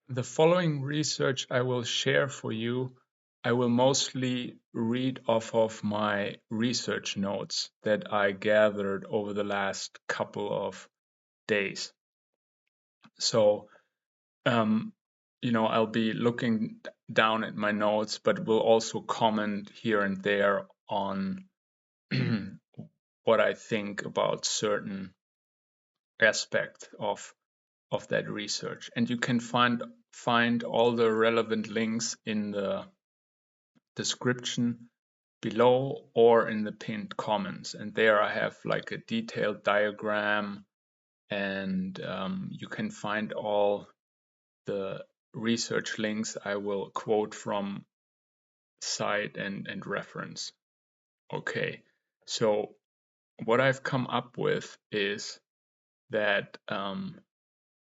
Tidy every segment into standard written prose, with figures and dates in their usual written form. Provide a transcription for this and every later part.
The following research I will share for you, I will mostly read off of my research notes that I gathered over the last couple of days. So, I'll be looking down at my notes, but will also comment here and there on what I think about certain aspects of that research. And you can find all the relevant links in the description below or in the pinned comments. And there I have like a detailed diagram, and you can find all the research links I will quote from site and reference. Okay, so what I've come up with is that, and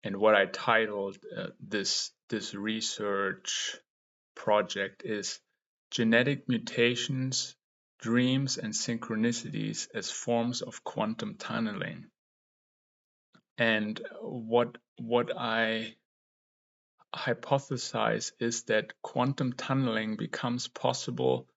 what I titled this research project is Genetic Mutations, Dreams and Synchronicities as Forms of Quantum Tunneling. And what I hypothesize is that quantum tunneling becomes possible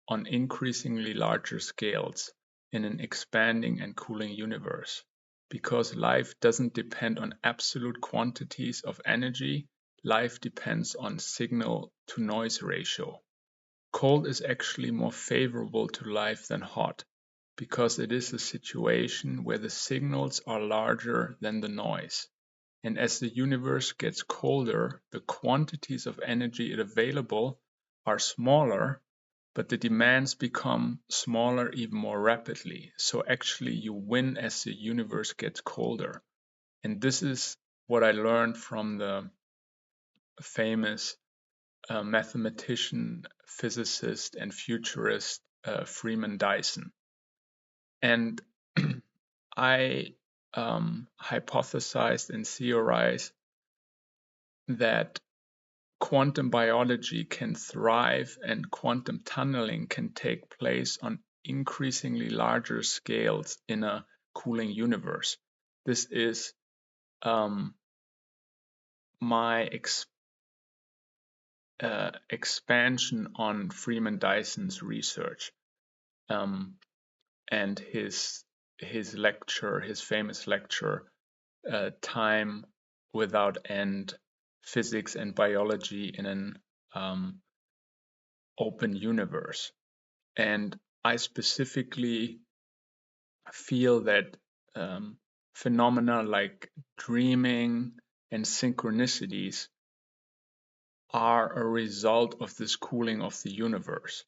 on increasingly larger scales in an expanding and cooling universe. Because life doesn't depend on absolute quantities of energy, life depends on signal to noise ratio. Cold is actually more favorable to life than hot, because it is a situation where the signals are larger than the noise. And as the universe gets colder, the quantities of energy available are smaller, but the demands become smaller even more rapidly. So actually you win as the universe gets colder. And this is what I learned from the famous mathematician, physicist, and futurist Freeman Dyson. And I hypothesized and theorized that quantum biology can thrive and quantum tunneling can take place on increasingly larger scales in a cooling universe. This is my expansion on Freeman Dyson's research and his lecture, his famous lecture, Time Without End, Physics and Biology in an Open Universe. And I specifically feel that phenomena like dreaming and synchronicities are a result of this cooling of the universe.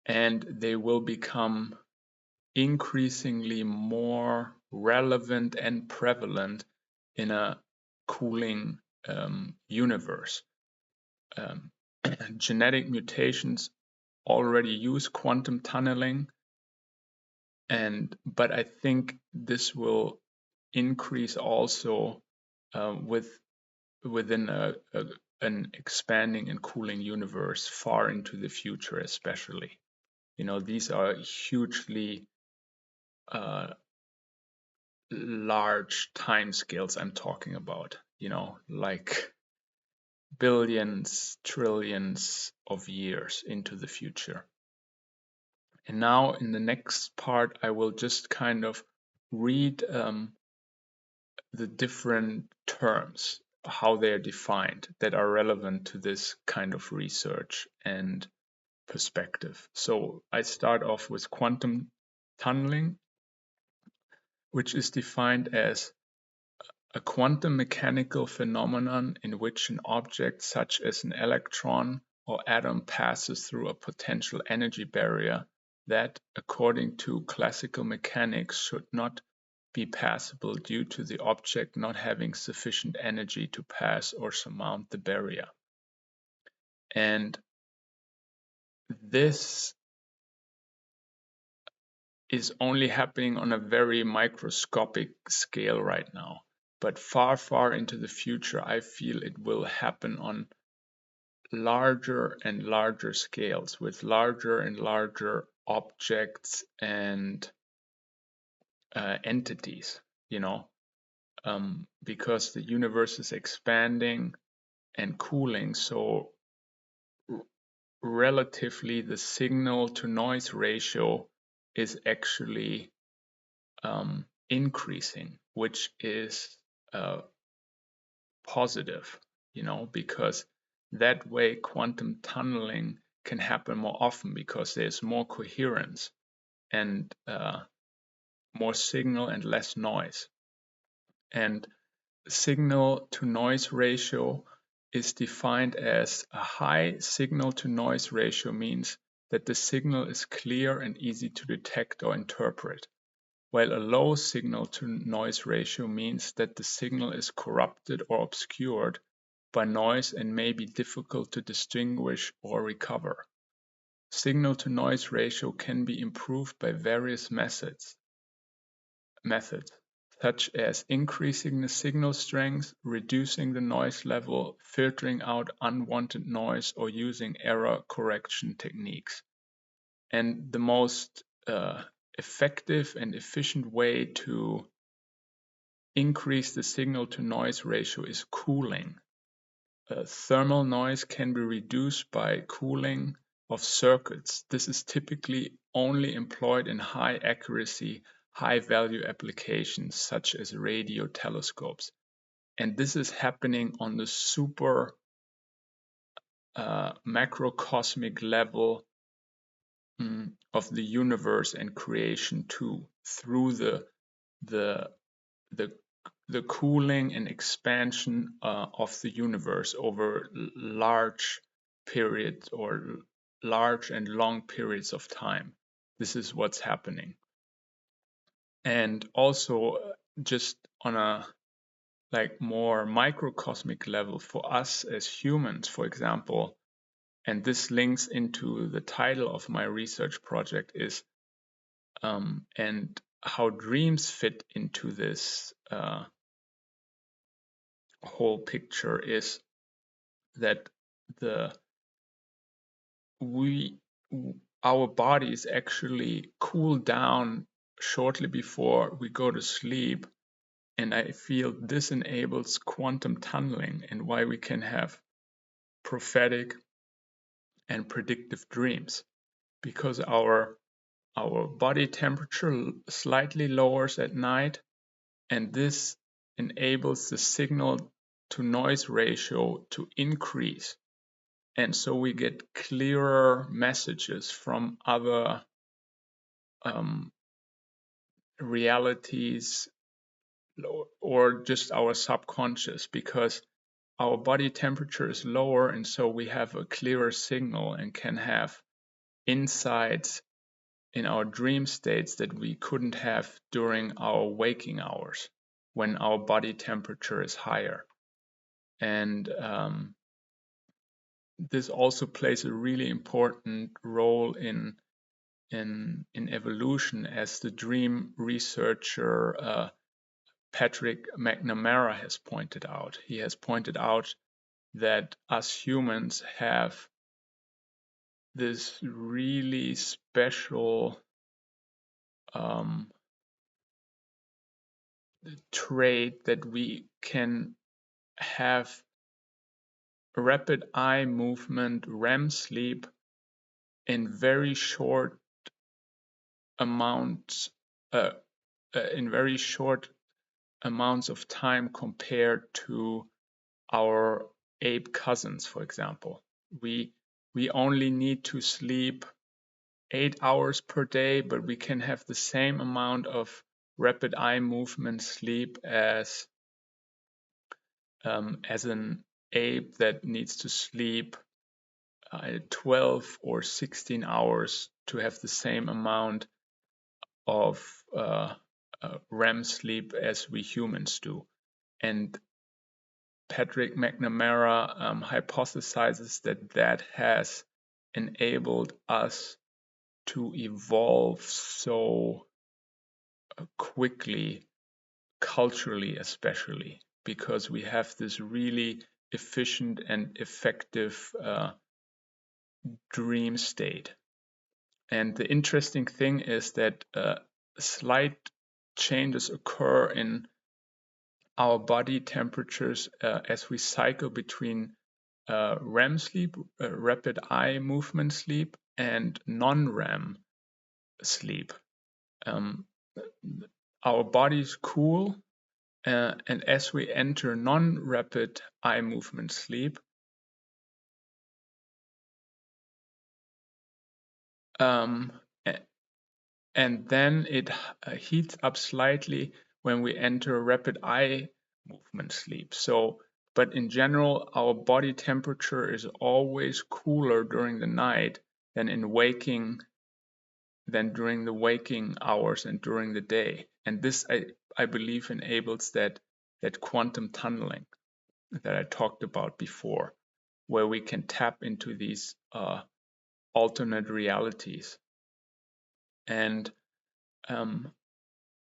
And they will become increasingly more relevant and prevalent in a cooling universe. Genetic mutations already use quantum tunneling, but I think this will increase also within an expanding and cooling universe far into the future, especially. These are hugely large time scales I'm talking about, like billions, trillions of years into the future. And now in the next part, I will just kind of read the different terms, how they are defined, that are relevant to this kind of research and perspective. So I start off with quantum tunneling, which is defined as a quantum mechanical phenomenon in which an object such as an electron or atom passes through a potential energy barrier that, according to classical mechanics, should not be passable due to the object not having sufficient energy to pass or surmount the barrier. And this is only happening on a very microscopic scale right now. But far, far into the future, I feel it will happen on larger and larger scales with larger and larger objects and entities, because the universe is expanding and cooling. So relatively, the signal to noise ratio is actually increasing, which is positive, because that way quantum tunneling can happen more often because there's more coherence and more signal and less noise. And signal to noise ratio is defined as a high signal to noise ratio means that the signal is clear and easy to detect or interpret, while a low signal to noise ratio means that the signal is corrupted or obscured by noise and may be difficult to distinguish or recover. Signal to noise ratio can be improved by various methods, such as increasing the signal strength, reducing the noise level, filtering out unwanted noise, or using error correction techniques. And the most effective and efficient way to increase the signal to noise ratio is cooling. Thermal noise can be reduced by cooling of circuits. This is typically only employed in high accuracy, high value applications such as radio telescopes. And this is happening on the super macrocosmic level of the universe and creation too, through the cooling and expansion of the universe over large periods or large and long periods of time. This is what's happening. And also just on a more microcosmic level for us as humans, for example, and this links into the title of my research project is and how dreams fit into this whole picture is that our bodies actually cool down shortly before we go to sleep, and I feel this enables quantum tunneling and why we can have prophetic and predictive dreams, because our body temperature slightly lowers at night, and this enables the signal to noise ratio to increase. And so we get clearer messages from other realities or just our subconscious, because our body temperature is lower, and so we have a clearer signal and can have insights in our dream states that we couldn't have during our waking hours when our body temperature is higher. And this also plays a really important role in evolution, as the dream researcher Patrick McNamara has pointed out. He has pointed out that us humans have this really special trait that we can have rapid eye movement, REM sleep, in very short amounts, of time compared to our ape cousins, for example. We only need to sleep 8 hours per day, but we can have the same amount of rapid eye movement sleep as an ape that needs to sleep 12 or 16 hours to have the same amount of REM sleep as we humans do. And Patrick McNamara hypothesizes that has enabled us to evolve so quickly, culturally especially, because we have this really efficient and effective dream state. And the interesting thing is that slight changes occur in our body temperatures as we cycle between REM sleep, rapid eye movement sleep, and non-REM sleep. Our bodies cool, and as we enter non-rapid eye movement sleep, and then it heats up slightly when we enter rapid eye movement sleep. So, but in general, our body temperature is always cooler during the night than during the waking hours and during the day. And this, I believe, enables that quantum tunneling that I talked about before, where we can tap into these alternate realities. And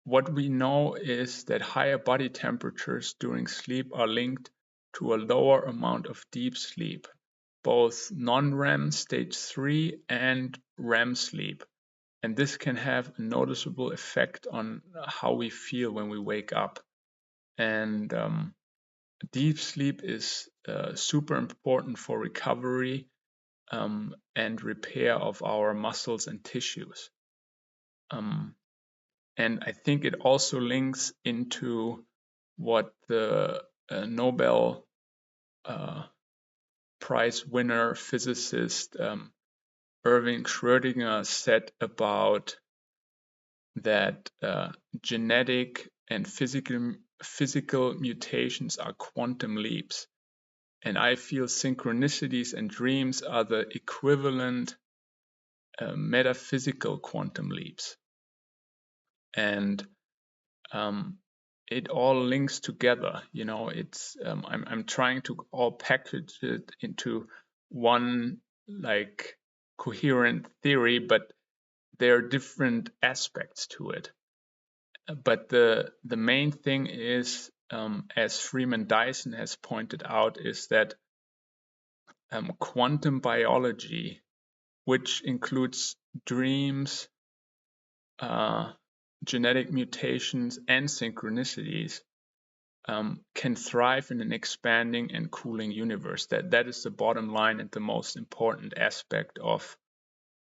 what we know is that higher body temperatures during sleep are linked to a lower amount of deep sleep, both non-REM stage 3 and REM sleep. And this can have a noticeable effect on how we feel when we wake up. And deep sleep is super important for recovery and repair of our muscles and tissues. And I think it also links into what the Nobel Prize winner physicist Erwin Schrödinger said about that genetic and physical mutations are quantum leaps. And I feel synchronicities and dreams are the equivalent metaphysical quantum leaps. And it all links together. You know, it's I'm trying to all package it into one like coherent theory, but there are different aspects to it. But the main thing is, as Freeman Dyson has pointed out, is that quantum biology, which includes dreams, genetic mutations, and synchronicities, can thrive in an expanding and cooling universe. That is the bottom line and the most important aspect of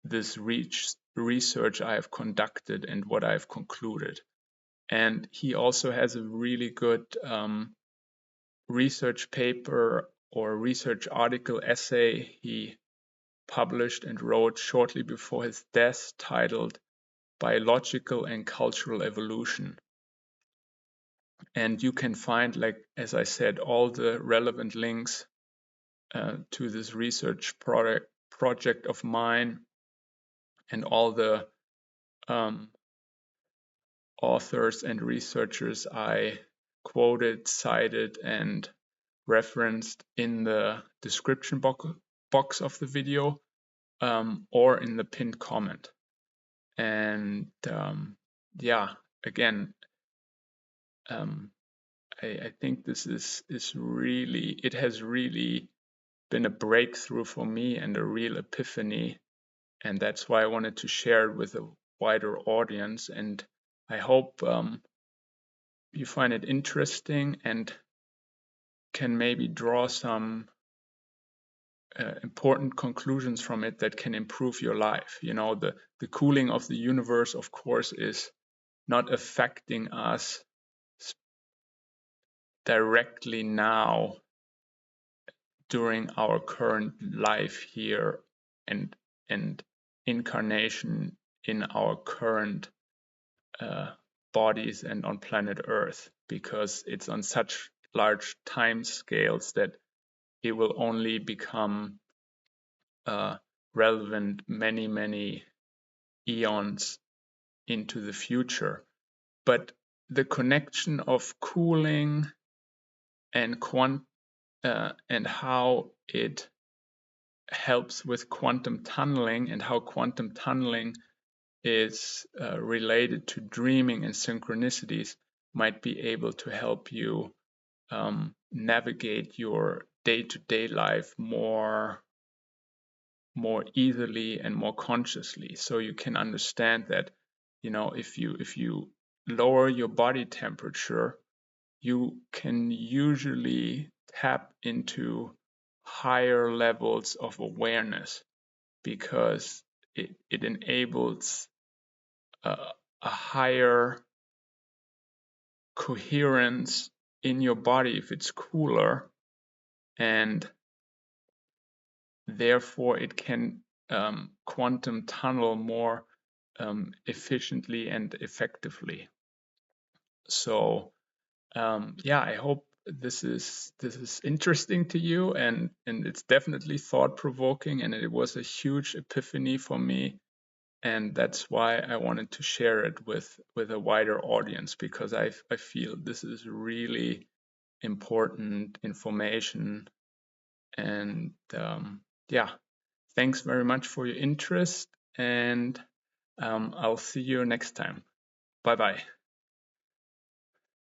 this research I have conducted and what I've concluded. And he also has a really good research paper or research article essay he published and wrote shortly before his death, titled Biological and Cultural Evolution. And you can find, like, as I said, all the relevant links to this research project of mine and all the authors and researchers I quoted, cited, and referenced in the description box of the video or in the pinned comment. And yeah, again, I think this is really, it has really been a breakthrough for me and a real epiphany. And that's why I wanted to share it with a wider audience. And I hope you find it interesting and can maybe draw some important conclusions from it that can improve your life. You know, the cooling of the universe, of course, is not affecting us directly now during our current life here and incarnation in our current bodies and on planet Earth, because it's on such large time scales that it will only become relevant many eons into the future. But the connection of cooling and how it helps with quantum tunneling, and how quantum tunneling is related to dreaming and synchronicities, might be able to help you navigate your day-to-day life more easily and more consciously. So you can understand that, you know, if you lower your body temperature, you can usually tap into higher levels of awareness, because it enables a higher coherence in your body if it's cooler, and therefore it can quantum tunnel more efficiently and effectively. So yeah, I hope this is interesting to you, and it's definitely thought provoking, and it was a huge epiphany for me, and that's why I wanted to share it with a wider audience, because I feel this is really important information. And yeah, thanks very much for your interest, and I'll see you next time. Bye bye.